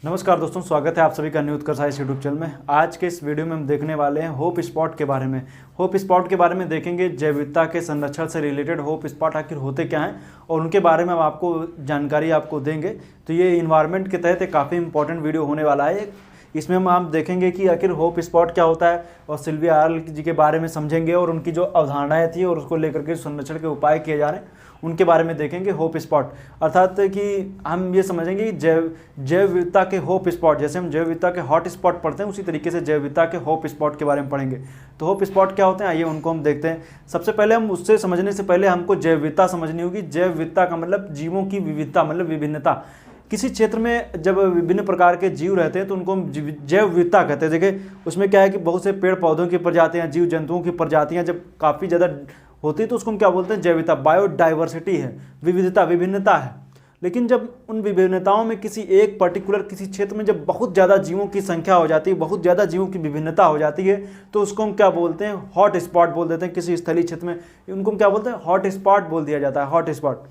नमस्कार दोस्तों, स्वागत है आप सभी का न्यू उत्कर्ष साइंस यूट्यूब चैनल में। आज के इस वीडियो में हम देखने वाले हैं होप स्पॉट के बारे में। होप स्पॉट के बारे में देखेंगे, जैव विविधता के संरक्षण से रिलेटेड होप स्पॉट आखिर होते क्या हैं और उनके बारे में हम आपको जानकारी आपको देंगे। तो ये इन्वायरमेंट के तहत एक काफ़ी इंपॉर्टेंट वीडियो होने वाला है। इसमें हम आप देखेंगे कि आखिर होप स्पॉट क्या होता है और सिल्विया आर्ल जी के बारे में समझेंगे और उनकी जो अवधारणाएँ थी और उसको लेकर के संरक्षण के उपाय किए जा रहे हैं उनके बारे में देखेंगे। होप स्पॉट अर्थात कि हम ये समझेंगे कि जैव विविधता के होप स्पॉट, जैसे हम जैव विविधता के हॉट स्पॉट पढ़ते हैं उसी तरीके से जैव विविधता के होप स्पॉट के बारे में पढ़ेंगे। तो होप स्पॉट क्या होते हैं, आइए उनको हम देखते हैं। सबसे पहले हम उससे समझने से पहले हमको जैव विविधता समझनी होगी। जैव विविधता का मतलब जीवों की विविधता, मतलब विभिन्नता। किसी क्षेत्र में जब विभिन्न प्रकार के जीव रहते हैं तो उनको हम जैव विविधता कहते हैं। देखिए उसमें क्या है कि बहुत से पेड़ पौधों की प्रजातियां, जीव जंतुओं की प्रजातियां जब काफ़ी ज़्यादा होती है तो उसको हम क्या बोलते हैं, जैव विविधता। बायोडाइवर्सिटी है, विविधता, विभिन्नता है। लेकिन जब उन विभिन्नताओं में किसी एक पर्टिकुलर किसी क्षेत्र में जब बहुत ज़्यादा जीवों की संख्या हो जाती है, बहुत ज़्यादा जीवों की विभिन्नता हो जाती है, तो उसको हम क्या बोलते हैं, हॉट स्पॉट बोल देते हैं। किसी स्थलीय क्षेत्र में उनको हम क्या बोलते हैं, हॉट स्पॉट बोल दिया जाता है, हॉट स्पॉट।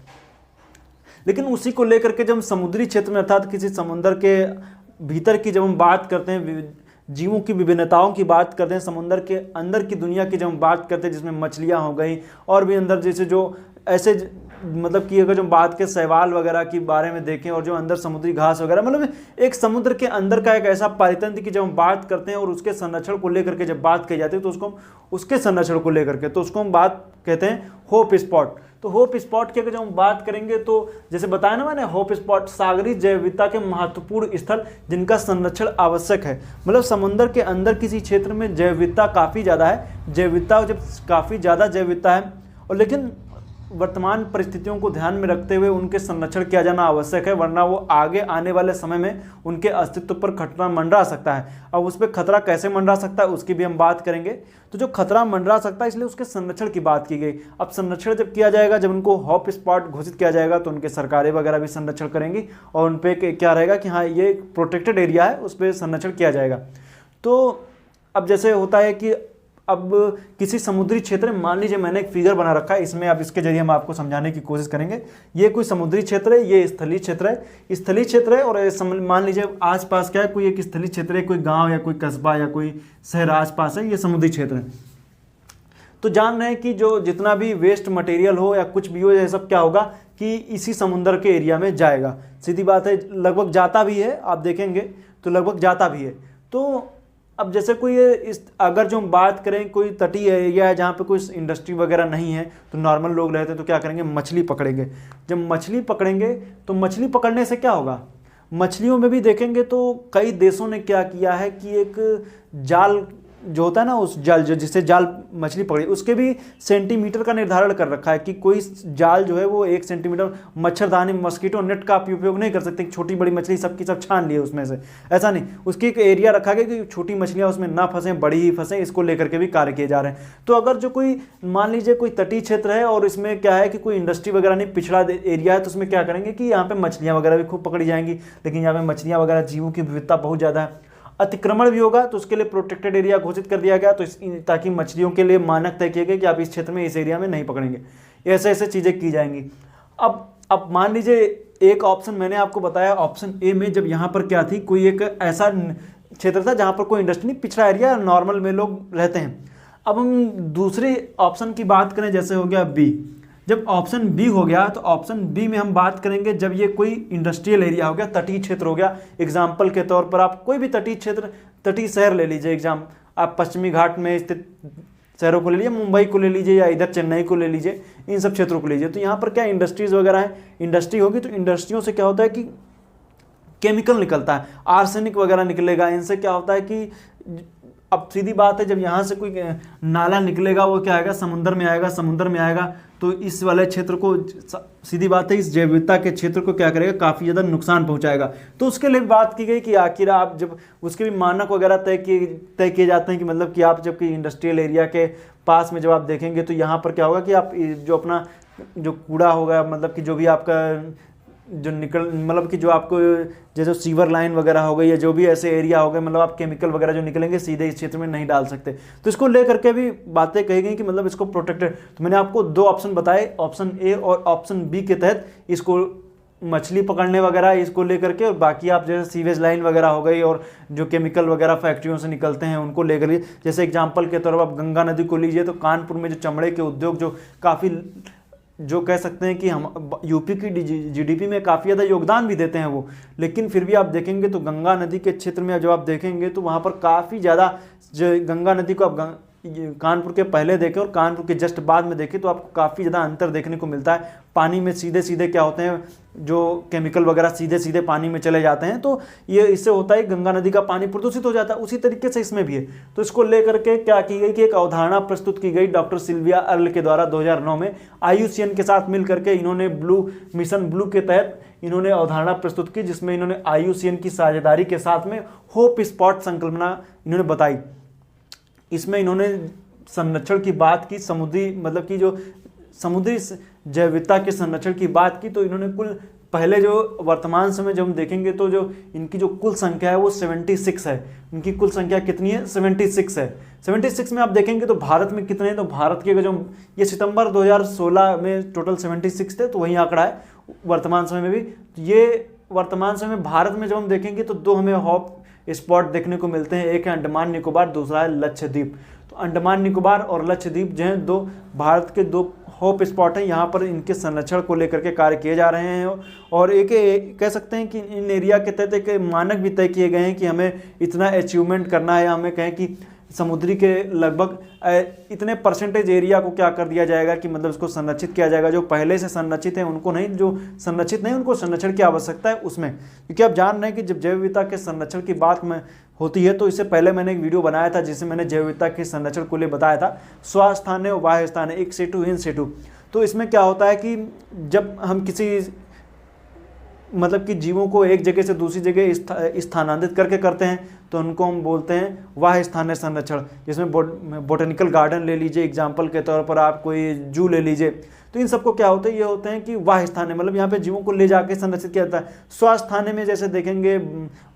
लेकिन उसी को लेकर के जब हम समुद्री क्षेत्र में अर्थात किसी समुद्र के भीतर की जब हम बात करते हैं, जीवों की विभिन्नताओं की बात करते हैं, समुद्र के अंदर की दुनिया की जब हम बात करते हैं जिसमें मछलियां हो गई और भी अंदर जैसे जो ऐसे मतलब कि अगर जो बात के शैवाल वगैरह के बारे में देखें और जो अंदर समुद्री घास वगैरह, मतलब एक समुद्र के अंदर का एक ऐसा पारितंत्र की जब हम बात करते हैं और उसके संरक्षण को लेकर के जब बात की जाती है तो उसको उसके संरक्षण को लेकर के तो उसको हम बात कहते हैं होप स्पॉट। तो होप स्पॉट की अगर जब हम बात करेंगे तो जैसे बताया ना मैंने, होप स्पॉट सागरीय जैव विविधता के महत्वपूर्ण स्थल जिनका संरक्षण आवश्यक है। मतलब समुद्र के अंदर किसी क्षेत्र में जैव विविधता काफ़ी ज़्यादा है, जैव विविधता जब काफ़ी ज़्यादा जैव विविधता है और लेकिन वर्तमान परिस्थितियों को ध्यान में रखते हुए उनके संरक्षण किया जाना आवश्यक है, वरना वो आगे आने वाले समय में उनके अस्तित्व पर खतरा मंडरा सकता है। अब उस पर खतरा कैसे मंडरा सकता है उसकी भी हम बात करेंगे। तो जो खतरा मंडरा सकता है इसलिए उसके संरक्षण की बात की गई। अब संरक्षण जब किया जाएगा, जब उनको हॉप स्पॉट घोषित किया जाएगा तो उनके सरकारें वगैरह भी संरक्षण करेंगी और उन पर क्या रहेगा कि हाँ ये प्रोटेक्टेड एरिया है, उस पर संरक्षण किया जाएगा। तो अब जैसे होता है कि अब किसी समुद्री क्षेत्र में, मान लीजिए मैंने एक फिगर बना रखा है, इसमें अब इसके जरिए हम आपको समझाने की कोशिश करेंगे। ये कोई समुद्री क्षेत्र है, ये स्थलीय क्षेत्र है, स्थलीय क्षेत्र है और मान लीजिए आसपास क्या है, कोई एक स्थलीय क्षेत्र है, कोई गांव या कोई कस्बा या कोई शहर आसपास है, ये समुद्री क्षेत्र है। तो जान रहे हैं कि जो जितना भी वेस्ट मटेरियल हो या कुछ भी हो, ये सब क्या होगा कि इसी समुद्र के एरिया में जाएगा। सीधी बात है, लगभग जाता भी है, आप देखेंगे तो लगभग जाता भी है। तो अब जैसे कोई अगर जो हम बात करें कोई तटीय एरिया है जहाँ पे कोई इंडस्ट्री वगैरह नहीं है तो नॉर्मल लोग रहते हैं, तो क्या करेंगे, मछली पकड़ेंगे। जब मछली पकड़ेंगे तो मछली पकड़ने से क्या होगा, मछलियों में भी देखेंगे तो कई देशों ने क्या किया है कि एक जाल जो होता है ना, उस जाल जो जिससे जाल मछली पकड़ी उसके भी सेंटीमीटर का निर्धारण कर रखा है कि कोई जाल जो है वो 1 सेंटीमीटर, मच्छरदानी मस्कीटो नेट का आप उपयोग नहीं कर सकते। छोटी बड़ी मछली सबकी सब छान लिए उसमें से, ऐसा नहीं, उसकी एक एरिया रखा गया कि छोटी मछलियां उसमें ना फंसें, बड़ी ही फंसें, इसको लेकर के भी कार्य किए जा रहे हैं। तो अगर जो कोई मान लीजिए कोई तटीय क्षेत्र है और इसमें क्या है कि कोई इंडस्ट्री वगैरह नहीं, पिछड़ा एरिया है, तो उसमें क्या करेंगे कि यहाँ पे मछलियाँ वगैरह भी खूब पकड़ी जाएंगी। लेकिन यहाँ पे मछलियाँ वगैरह, जीवों की विविधता बहुत ज़्यादा है, अतिक्रमण भी होगा तो उसके लिए प्रोटेक्टेड एरिया घोषित कर दिया गया, तो ताकि मछलियों के लिए मानक तय किए गए कि आप इस क्षेत्र में, इस एरिया में नहीं पकड़ेंगे। ऐसे ऐसे चीज़ें की जाएंगी। अब मान लीजिए एक ऑप्शन मैंने आपको बताया, ऑप्शन ए में जब यहाँ पर क्या थी, कोई एक ऐसा क्षेत्र था जहाँ पर कोई इंडस्ट्री नहीं, पिछड़ा एरिया, नॉर्मल में लोग रहते हैं। अब हम दूसरे ऑप्शन की बात करें, जैसे हो गया बी। जब ऑप्शन बी हो गया तो ऑप्शन बी में हम बात करेंगे जब ये कोई इंडस्ट्रियल एरिया हो गया, तटीय क्षेत्र हो गया। एग्जाम्पल के तौर पर आप कोई भी तटीय क्षेत्र, तटीय शहर ले लीजिए, आप पश्चिमी घाट में स्थित शहरों को ले लीजिए, मुंबई को ले लीजिए या इधर चेन्नई को ले लीजिए, इन सब क्षेत्रों को लीजिए। तो यहाँ पर क्या इंडस्ट्रीज वगैरह है, इंडस्ट्री होगी तो इंडस्ट्रियों से क्या होता है कि केमिकल निकलता है, आर्सेनिक वगैरह निकलेगा। इनसे क्या होता है कि अब सीधी बात है, जब यहाँ से कोई नाला निकलेगा वो क्या आएगा, समुद्र में आएगा, समुद्र में आएगा तो इस वाले क्षेत्र को, सीधी बात है, इस जैव विविधता के क्षेत्र को क्या करेगा, काफ़ी ज़्यादा नुकसान पहुँचाएगा। तो उसके लिए बात की गई कि आखिर आप जब उसके भी मानक वगैरह तय किए जाते हैं कि मतलब कि आप जब कि इंडस्ट्रियल एरिया के पास में जब आप देखेंगे तो यहाँ पर क्या होगा कि आप जो अपना जो कूड़ा होगा, मतलब कि जो भी आपका जो मतलब कि जो आपको जैसे सीवर लाइन वगैरह हो गई या जो भी ऐसे एरिया हो गए, मतलब आप केमिकल वगैरह जो निकलेंगे सीधे इस क्षेत्र में नहीं डाल सकते। तो इसको लेकर के भी बातें कही गई कि मतलब इसको प्रोटेक्टेड। तो मैंने आपको 2 ऑप्शन बताए, ऑप्शन ए और ऑप्शन बी के तहत इसको मछली पकड़ने वगैरह इसको लेकर के, और बाकी आप जैसे सीवेज लाइन वगैरह हो गई और जो केमिकल वगैरह फैक्ट्रियों से निकलते हैं उनको लेकर के, जैसे एग्जांपल के तौर पर आप गंगा नदी को लीजिए तो कानपुर में जो चमड़े के उद्योग जो काफ़ी, जो कह सकते हैं कि हम यूपी की जीडीपी में काफ़ी ज़्यादा योगदान भी देते हैं वो, लेकिन फिर भी आप देखेंगे तो गंगा नदी के क्षेत्र में जब आप देखेंगे तो वहाँ पर काफ़ी ज़्यादा, जो गंगा नदी को आप कानपुर के पहले देखें और कानपुर के जस्ट बाद में देखें तो आपको काफ़ी ज़्यादा अंतर देखने को मिलता है। पानी में सीधे सीधे क्या होते हैं, जो केमिकल वगैरह सीधे सीधे पानी में चले जाते हैं, तो ये इससे होता है गंगा नदी का पानी प्रदूषित हो जाता है। उसी तरीके से इसमें भी है। तो इसको लेकर के क्या की गई कि एक अवधारणा प्रस्तुत की गई डॉक्टर सिल्विया अर्ल के द्वारा 2009 में IUCN के साथ मिल करके इन्होंने मिशन ब्लू के तहत इन्होंने अवधारणा प्रस्तुत की, जिसमें इन्होंने IUCN की साझेदारी के साथ में होप स्पॉट संकल्पना इन्होंने बताई। इसमें इन्होंने संरक्षण की बात की, समुद्री मतलब कि जो समुद्री जैव विविधता के संरक्षण की बात की। तो इन्होंने कुल पहले जो वर्तमान समय जब हम देखेंगे तो जो इनकी जो कुल संख्या है वो 76 है। इनकी कुल संख्या कितनी है? 76 है। 76 में आप देखेंगे तो भारत में कितने हैं, तो भारत के जो ये सितंबर 2016 में टोटल 76 थे, तो वही आंकड़ा है वर्तमान समय में भी। ये वर्तमान समय में भारत में जब हम देखेंगे तो 2 हमें हॉप स्पॉट देखने को मिलते हैं, एक है अंडमान निकोबार, दूसरा है लक्षद्वीप। तो अंडमान निकोबार और लक्षद्वीप जो हैं 2 भारत के 2 होप स्पॉट हैं। यहाँ पर इनके संरक्षण को लेकर के कार्य किए जा रहे हैं और एक कह सकते हैं कि इन एरिया के तहत एक मानक भी तय किए गए हैं कि हमें इतना अचीवमेंट करना है, हमें कहें कि समुद्री के लगभग इतने परसेंटेज एरिया को क्या कर दिया जाएगा कि मतलब इसको संरक्षित किया जाएगा। जो पहले से संरक्षित हैं उनको नहीं, जो संरक्षित नहीं उनको संरक्षण की आवश्यकता है उसमें, क्योंकि आप जान रहे हैं कि जब जैव विविधता के संरक्षण की बात में होती है तो इससे पहले मैंने एक वीडियो बनाया था जिसमें मैंने जैव विविधता के संरक्षण को लिए बताया था स्वास्थान और बाह्य स्थान इन सिटू। तो इसमें क्या होता है कि जब हम किसी मतलब कि जीवों को एक जगह से दूसरी जगह स्थानांतरित करके करते हैं तो उनको हम बोलते हैं वाह्य स्थानीय संरक्षण। जिसमें बोटेनिकल गार्डन ले लीजिए, एग्जाम्पल के तौर पर आप कोई जू ले लीजिए, तो इन सबको क्या होता है, ये होते हैं कि वाह्य स्थानीय मतलब यहाँ पे जीवों को ले जाके संरक्षित किया जाता है। स्वास्थ्य स्थानीय में जैसे देखेंगे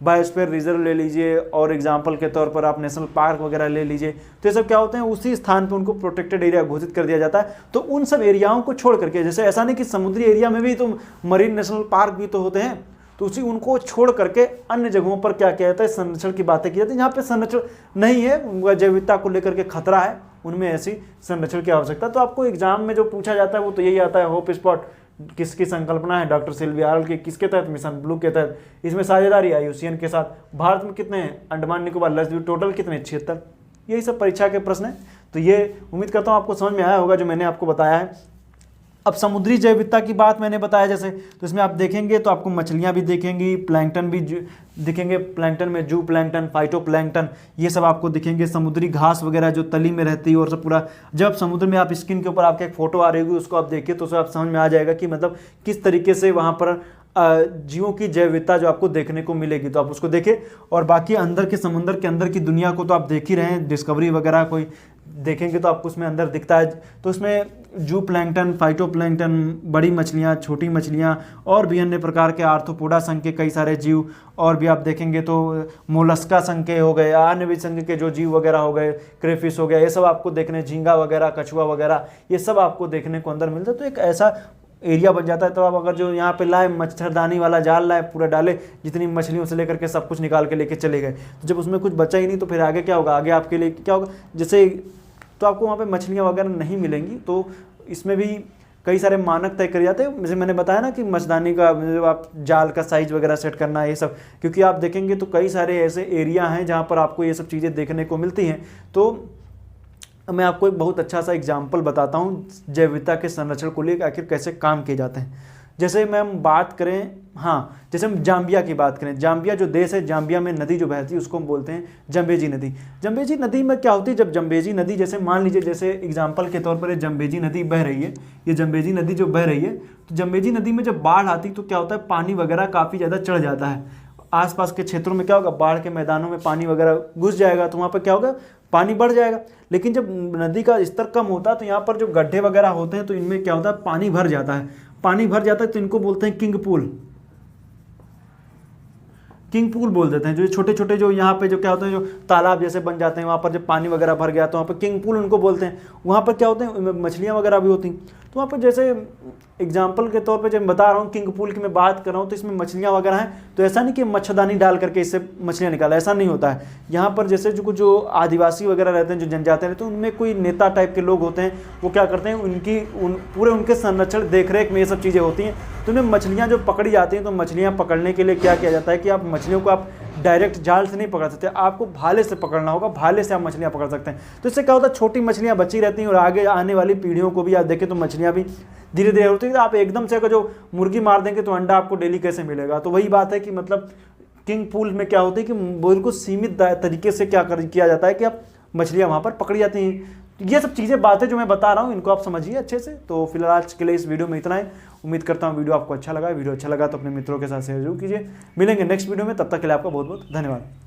बायोस्फीयर रिजर्व ले लीजिए और एग्जाम्पल के तौर पर आप नेशनल पार्क वगैरह ले लीजिए, तो ये सब क्या होते हैं उसी स्थान पर उनको प्रोटेक्टेड एरिया घोषित कर दिया जाता है। तो उन सब एरियाओं को छोड़ करके, जैसे ऐसा नहीं कि समुद्री एरिया में भी तो मरीन नेशनल पार्क भी तो होते हैं, तो उसी उनको छोड़ करके अन्य जगहों पर क्या किया जाता है, संरक्षण की बातें की जाती है। जहाँ पे संरक्षण नहीं है, जैव विविधता को लेकर के खतरा है, उनमें ऐसी संरक्षण की आवश्यकता। तो आपको एग्जाम में जो पूछा जाता है वो तो यही आता है, होप स्पॉट किसकी संकल्पना है, डॉक्टर सिल्विया अर्ल की, किसके तहत, मिशन ब्लू के तहत। इसमें साझेदारी IUCN के साथ। भारत में कितने हैं, अंडमान निकोबार लक्षद्वीप, टोटल कितने, 76। यही सब परीक्षा के प्रश्न है। तो ये उम्मीद करता हूँ आपको समझ में आया होगा जो मैंने आपको बताया है। अब समुद्री जैव विविधता की बात मैंने बताया जैसे, तो इसमें आप देखेंगे तो आपको मछलियाँ भी दिखेंगी, प्लैंकटन भी दिखेंगे। प्लैंकटन में जू प्लैंकटन, फाइटोप्लैंकटन, ये सब आपको दिखेंगे। समुद्री घास वगैरह जो तली में रहती है और सब पूरा, जब समुद्र में आप स्क्रीन के ऊपर आपके एक फोटो आ रही होगी उसको आप देखिए तो उससे आप समझ में आ जाएगा कि मतलब किस तरीके से वहाँ पर जीवों की जैव विविधता जो आपको देखने को मिलेगी। तो आप उसको देखें और बाकी अंदर के समुद्र के अंदर की दुनिया को तो आप देख ही रहे हैं, डिस्कवरी वगैरह कोई देखेंगे तो आपको उसमें अंदर दिखता है। तो उसमें जू प्लैंकटन, फाइटोप्लैंकटन, बड़ी मछलियाँ, छोटी मछलियाँ और भी अन्य प्रकार के आर्थ्रोपोडा संघ के कई सारे जीव, और भी आप देखेंगे तो मोलस्का संघ के हो गए, अन्य भी संघ के जो जीव वगैरह हो गए, क्रेफिश हो गया, ये सब आपको देखने, झींगा वगैरह, कछुआ वगैरह, ये सब आपको देखने को अंदर मिलता है। तो एक ऐसा एरिया बन जाता है। तो आप अगर जो यहाँ पे लाए मच्छरदानी वाला जाल लाए, पूरा डाले, जितनी मछलियों से लेकर के सब कुछ निकाल के लेके चले गए, तो जब उसमें कुछ बचा ही नहीं तो फिर आगे क्या होगा, आगे आपके लिए क्या होगा, जैसे तो आपको वहाँ पे मछलियाँ वगैरह नहीं मिलेंगी। तो इसमें भी कई सारे मानक तय करे जाते हैं। जैसे मैंने बताया ना कि मच्छरदानी का आप जाल का साइज वगैरह सेट करना है, ये सब, क्योंकि आप देखेंगे तो कई सारे ऐसे एरिया हैं जहाँ पर आपको ये सब चीज़ें देखने को मिलती हैं। तो मैं आपको एक बहुत अच्छा सा एग्जाम्पल बताता हूँ जैव विविधता के संरक्षण को लेकर आखिर कैसे काम किए जाते हैं। जैसे मैं हम बात करें, हाँ, जैसे हम जाम्बिया की बात करें, जाम्बिया जो देश है, जाम्बिया में नदी जो बहती है उसको हम बोलते हैं जम्बेजी नदी। जम्बेजी नदी में क्या होती है, जब जम्बेजी नदी, जैसे मान लीजिए जैसे एग्जाम्पल के तौर पर जम्बेजी नदी बह रही है, ये जम्बेजी नदी जो बह रही है, तो जम्बेजी नदी में जब बाढ़ आती तो क्या होता है, पानी वगैरह काफ़ी ज़्यादा चढ़ जाता है। आसपास के क्षेत्रों में क्या होगा, बाढ़ के मैदानों में पानी वगैरह घुस जाएगा, तो वहाँ पर क्या होगा, पानी बढ़ जाएगा। लेकिन जब नदी का स्तर कम होता है तो यहाँ पर जो गड्ढे वगैरह होते हैं तो इनमें क्या होता है, पानी भर जाता है। पानी भर जाता है तो इनको बोलते हैं किंग पूल, किंग पूल बोल देते हैं। जो छोटे छोटे जो यहाँ पे जो क्या होते हैं, जो तालाब जैसे बन जाते हैं, वहाँ पर जब पानी वगैरह भर गया तो वहाँ पर किंग पूल उनको बोलते हैं। वहाँ पर क्या होते हैं, मछलियाँ वगैरह भी होती हैं। तो वहाँ पर जैसे एग्जाम्पल के तौर पे जब मैं बता रहा हूँ किंग पूल की मैं बात कर रहा हूँ, तो इसमें मछलियाँ वगैरह हैं, तो ऐसा नहीं कि मच्छरदानी डाल करके इससे मछलियाँ निकाला, ऐसा नहीं होता है। यहाँ पर जैसे जो आदिवासी वगैरह रहते हैं, जो जनजाति रहते हैं, उनमें कोई नेता टाइप के लोग होते हैं, वो क्या करते हैं, पूरे उनके संरक्षण देख रेख में ये सब चीज़ें होती हैं। तो उनमें मछलियाँ जो पकड़ी जाती हैं, तो मछलियाँ पकड़ने के लिए क्या किया जाता है कि आप मछलियों को आप डायरेक्ट जाल से नहीं पकड़ सकते, आपको भाले से पकड़ना होगा, भाले से आप मछलियाँ पकड़ सकते हैं। तो इससे क्या होता है, छोटी मछलियाँ बची रहती हैं और आगे आने वाली पीढ़ियों को भी आप देखें तो मछलियाँ भी धीरे धीरे होती है। तो आप एकदम से अगर जो मुर्गी मार देंगे तो अंडा आपको डेली कैसे मिलेगा। तो वही बात है कि मतलब किंग पूल में क्या होता है कि बिल्कुल सीमित तरीके से किया जाता है कि आप मछलियाँ वहाँ पर पकड़ी जाती हैं। ये सब चीज़ें बातें जो मैं बता रहा हूँ, इनको आप समझिए अच्छे से। तो फिलहाल आज के लिए इस वीडियो में इतना है। उम्मीद करता हूँ वीडियो आपको अच्छा लगा। वीडियो अच्छा लगा तो अपने मित्रों के साथ शेयर जरूर कीजिए। मिलेंगे नेक्स्ट वीडियो में, तब तक के लिए आपका बहुत बहुत धन्यवाद।